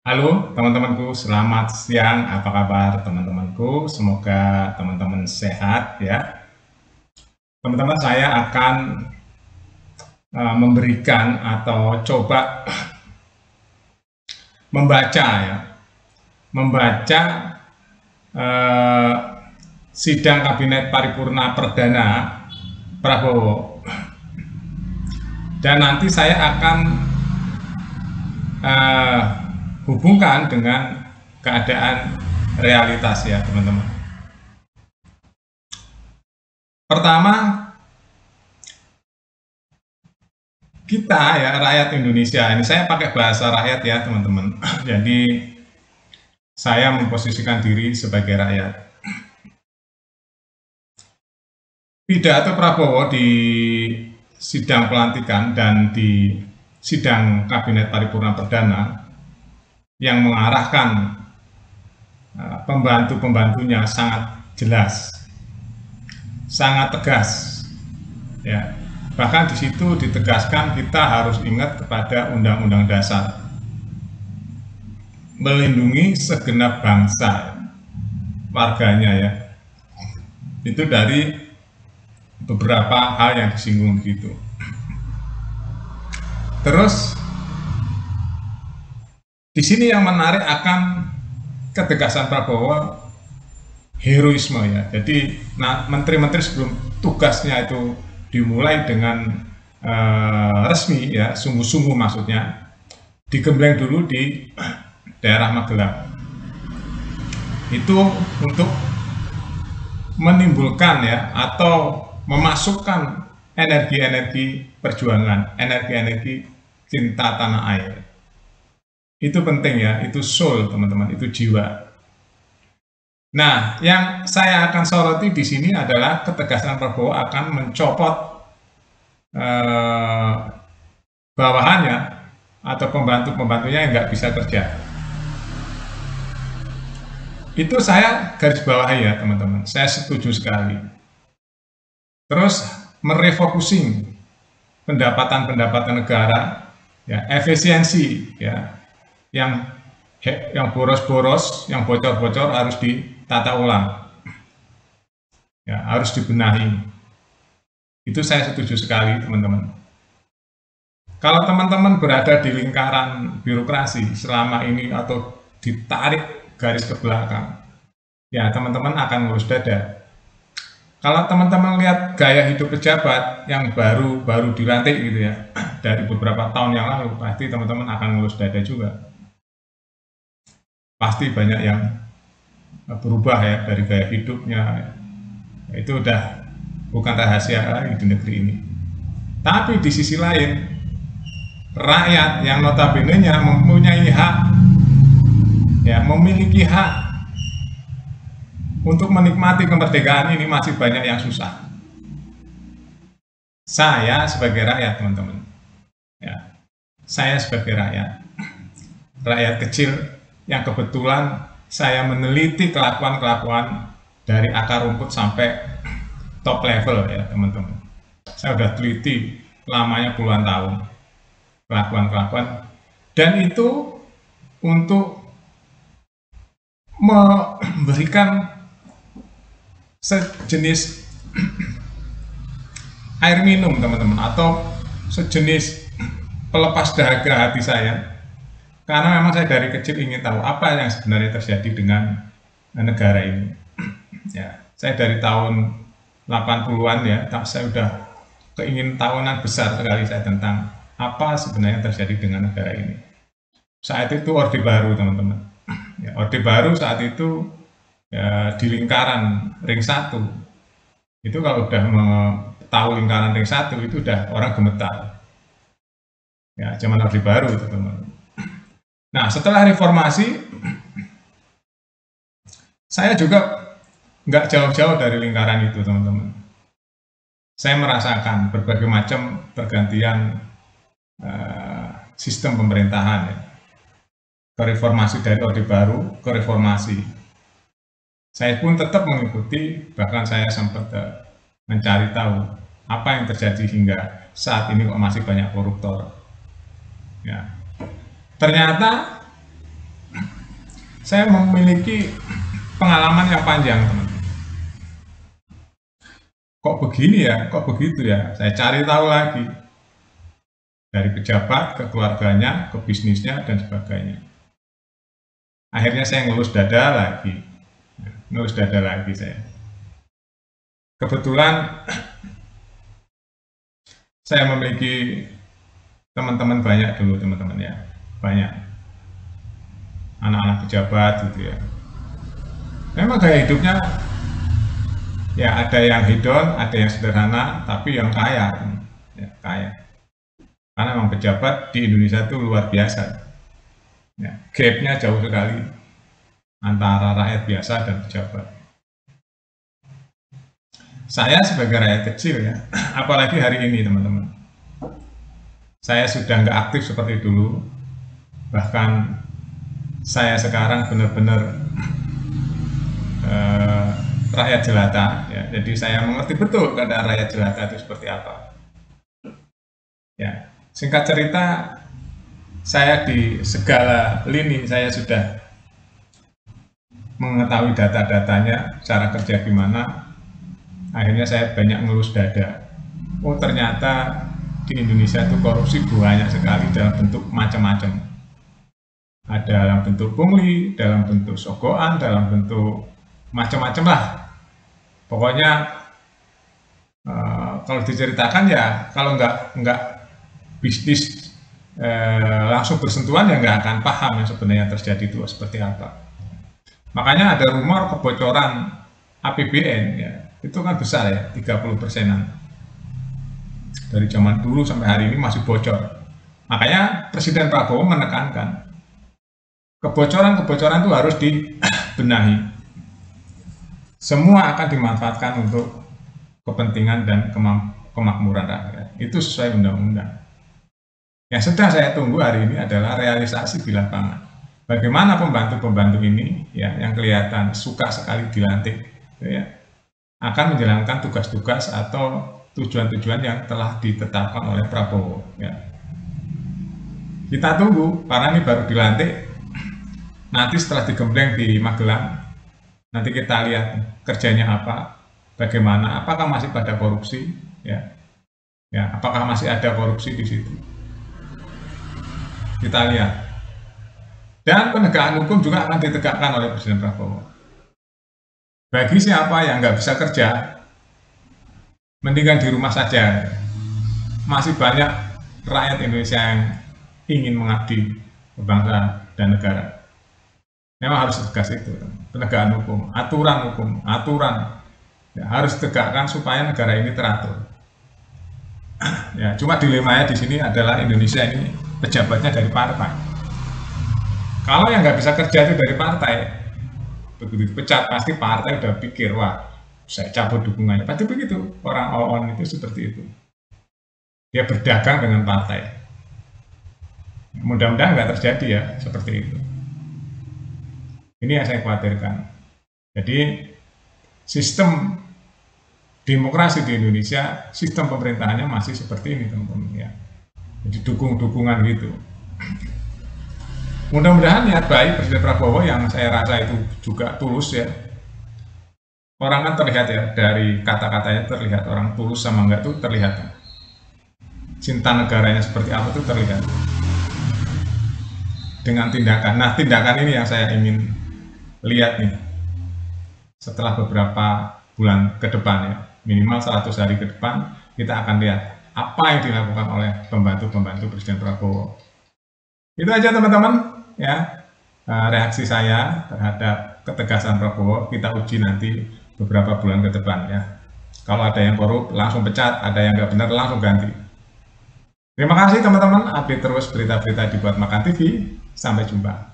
Halo teman-temanku, selamat siang. Apa kabar teman-temanku? Semoga teman-teman sehat ya. Teman-teman, saya akan memberikan atau coba membaca ya, membaca eh, sidang Kabinet Paripurna Perdana Prabowo. Dan nanti saya akan eh, hubungkan dengan keadaan realitas ya teman-teman. Pertama, kita ya rakyat Indonesia, ini saya pakai bahasa rakyat ya teman-teman. Jadi saya memposisikan diri sebagai rakyat. Pidato Prabowo di sidang pelantikan dan di sidang Kabinet Paripurna Perdana yang mengarahkan pembantu-pembantunya sangat jelas, sangat tegas ya. Bahkan di situ ditegaskan kita harus ingat kepada Undang-Undang Dasar, melindungi segenap bangsa warganya ya. Itu dari beberapa hal yang disinggung gitu. Terus di sini yang menarik akan ketegasan Prabowo, heroisme ya. Jadi menteri-menteri sebelum tugasnya itu dimulai dengan resmi ya, sungguh-sungguh maksudnya, digembleng dulu di daerah Magelang. Itu untuk menimbulkan ya atau memasukkan energi-energi perjuangan, energi-energi cinta tanah air. Itu penting ya, itu soul teman-teman, itu jiwa. Nah, yang saya akan soroti di sini adalah ketegasan Prabowo akan mencopot eh, bawahannya atau pembantu-pembantunya yang nggak bisa kerja. Itu saya garis bawahi ya teman-teman, saya setuju sekali. Terus merefocusing pendapatan-pendapatan negara, ya efisiensi ya, yang boros-boros, yang bocor-bocor harus ditata ulang, ya harus dibenahi. Itu saya setuju sekali teman-teman. Kalau teman-teman berada di lingkaran birokrasi selama ini atau ditarik garis ke belakang, ya teman-teman akan ngurus dada. Kalau teman-teman lihat gaya hidup pejabat yang baru dilantik gitu ya, dari beberapa tahun yang lalu, pasti teman-teman akan ngurus dada juga. Pasti banyak yang berubah ya dari gaya hidupnya. Itu udah bukan rahasia lagi di negeri ini. Tapi di sisi lain, rakyat yang notabene-nya mempunyai hak, ya memiliki hak untuk menikmati kemerdekaan ini masih banyak yang susah. Saya sebagai rakyat teman-teman, ya, saya sebagai rakyat kecil yang kebetulan saya meneliti kelakuan-kelakuan dari akar rumput sampai top level ya teman-teman. Saya sudah teliti lamanya puluhan tahun kelakuan-kelakuan, dan itu untuk memberikan sejenis air minum teman-teman, atau sejenis pelepas dahaga hati saya, karena memang saya dari kecil ingin tahu apa yang sebenarnya terjadi dengan negara ini. Ya, saya dari tahun 80-an ya, saya udah keingin tahunan besar sekali saya tentang apa sebenarnya terjadi dengan negara ini. Saat itu Orde Baru teman-teman. Ya, Orde Baru saat itu ya, di lingkaran ring 1. Itu kalau udah tahu lingkaran ring 1 itu udah orang gemetar. Ya, zaman Orde Baru itu teman-teman. Nah, setelah reformasi, saya juga nggak jauh-jauh dari lingkaran itu teman-teman. Saya merasakan berbagai macam pergantian sistem pemerintahan ya. Ke reformasi dari Orde Baru ke reformasi. Saya pun tetap mengikuti, bahkan saya sempat mencari tahu apa yang terjadi hingga saat ini kok masih banyak koruptor. Ya. Ternyata Saya memiliki pengalaman yang panjang, teman-teman. Kok begini ya, kok begitu ya, saya cari tahu lagi. Dari pejabat, ke keluarganya, ke bisnisnya, dan sebagainya. Akhirnya saya ngelus dada lagi. Ngelus dada lagi saya. Kebetulan saya memiliki teman-teman banyak dulu, teman-teman ya. Banyak. Anak-anak pejabat gitu ya. Memang gaya hidupnya ya ada yang hedon, ada yang sederhana, tapi yang kaya. Ya, kaya. Karena memang pejabat di Indonesia itu luar biasa. Ya, gap-nya jauh sekali antara rakyat biasa dan pejabat. Saya sebagai rakyat kecil ya, apalagi hari ini teman-teman. Saya sudah nggak aktif seperti dulu. Bahkan saya sekarang benar-benar rakyat jelata. Ya. Jadi saya mengerti betul keadaan rakyat jelata itu seperti apa. Ya. Singkat cerita, saya di segala lini saya sudah mengetahui data-datanya, cara kerja gimana. Akhirnya saya banyak ngelus dada. Oh ternyata di Indonesia itu korupsi banyak sekali dalam bentuk macam-macam. Ada dalam bentuk pungli, dalam bentuk sogokan, dalam bentuk macam-macam lah. Pokoknya kalau diceritakan ya, kalau nggak bisnis langsung bersentuhan ya nggak akan paham yang sebenarnya terjadi itu seperti apa. Makanya ada rumor kebocoran APBN ya, itu kan besar ya, 30%-an. Dari zaman dulu sampai hari ini masih bocor. Makanya Presiden Prabowo menekankan kebocoran-kebocoran itu harus dibenahi. Semua akan dimanfaatkan untuk kepentingan dan kemakmuran rakyat. Itu sesuai undang-undang. Yang sedang saya tunggu hari ini adalah realisasi di lapangan. Bagaimana pembantu-pembantu ini ya, yang kelihatan suka sekali dilantik ya, akan menjalankan tugas-tugas atau tujuan-tujuan yang telah ditetapkan oleh Prabowo ya. Kita tunggu, karena ini baru dilantik. Nanti setelah digembleng di Magelang, nanti kita lihat kerjanya apa, bagaimana, apakah masih pada korupsi ya, apakah masih ada korupsi di situ. Kita lihat. Dan penegakan hukum juga akan ditegakkan oleh Presiden Prabowo. Bagi siapa yang nggak bisa kerja, mendingan di rumah saja. Masih banyak rakyat Indonesia yang ingin mengabdi bangsa dan negara. Memang harus tegas itu, penegakan hukum, aturan ya, harus ditegakkan supaya negara ini teratur. Ya, cuma dilemanya di sini adalah Indonesia ini pejabatnya dari partai. Kalau yang nggak bisa kerja itu dari partai, begitu dipecat pasti partai udah pikir, wah saya cabut dukungannya. Pasti begitu, orang on itu seperti itu. Dia berdagang dengan partai. Mudah-mudahan nggak terjadi ya seperti itu. Ini yang saya khawatirkan. Jadi sistem demokrasi di Indonesia, sistem pemerintahannya masih seperti ini teman-teman ya. Jadi dukungan gitu. Mudah-mudahan niat baik Presiden Prabowo yang saya rasa itu juga tulus ya. Orang kan terlihat ya, dari kata-katanya terlihat orang tulus sama enggak tuh terlihat. Cinta negaranya seperti apa tuh terlihat. Dengan tindakan. Nah, tindakan ini yang saya ingin lihat nih. Setelah beberapa bulan ke depan ya, minimal 100 hari ke depan, kita akan lihat apa yang dilakukan oleh pembantu-pembantu Presiden Prabowo. Itu aja teman-teman ya, reaksi saya terhadap ketegasan Prabowo. Kita uji nanti beberapa bulan ke depan ya. Kalau ada yang korup langsung pecat, ada yang nggak benar langsung ganti. Terima kasih teman-teman, update terus berita-berita di Buat Makan TV. Sampai jumpa.